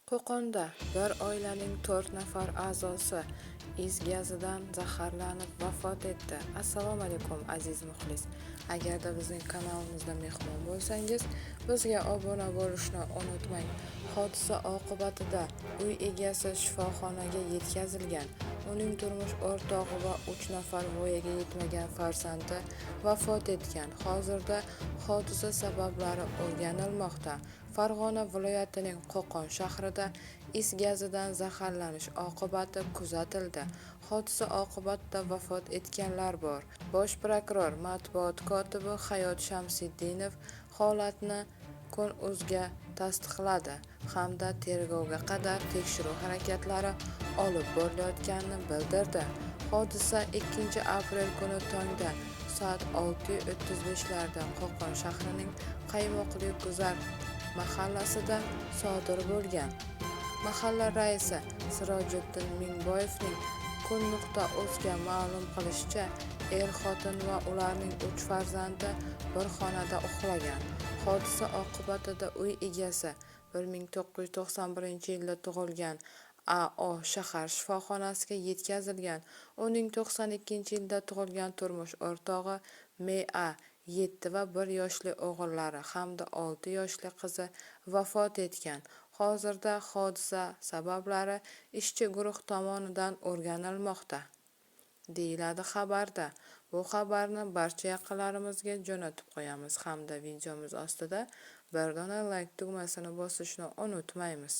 Qo'qonda bir oilaning 4 nafar a'zosi is gazidan zaharlanib vafot etdi. Assalomu alaykum aziz muxlis. Agarda bizning kanalimizda mehmon bo'lsangiz, bizga obuna bo'lishni unutmang. Hodisa oqibatida uy egasi shifoxonaga yetkazilgan. Uning turmush o'rtog'i va 3 nafar voyaga yetmagan farzandi vafot etgan. Hozirda hodisa sabablari o'rganilmoqda. Farg'ona viloyatining Qo'qon shahrida is gazidan zaharlanish oqibati kuzatildi. Hodisa oqibatida vafot etganlar bor. Bosh prokuror matbuot kotibi Hayot Shamsiddinov holatni Kun.uz'ga tasdiqladi hamda tergovga qadar tekshiruv harakatlari olib borilayotganini bildirdi. Hodisa 2 aprel kuni tongda soat 6:35larda Qo'qon shahrining Qaymoqli Guzar mahallasida sodir bo'lgan. Mahalla raisi Sirojiddin Mingboyevning Kun.uz'ga ma'lum qilishicha, xotin va ularning 3 farzandi bir xonada uxlagan. Hodisa oqibatida uy egasi 1991-yilda tug'ilgan A.O. shahar shifoxonasiga yetkazilgan. Uning 92-yilda tug'ilgan turmush o'rtog'i M.A. 7 va 1 yoshli o'g'illari hamda 6 yoshli qizi vafot etgan. Hozirda hodisa sabablari ishchi guruh tomonidan o'rganilmoqda, deyiladi xabarda. Bu xabarni barcha yaqinlarimizga jo'natib qo'yamiz hamda videomiz ostida bir dona like tugmasini bosishni unutmaymiz.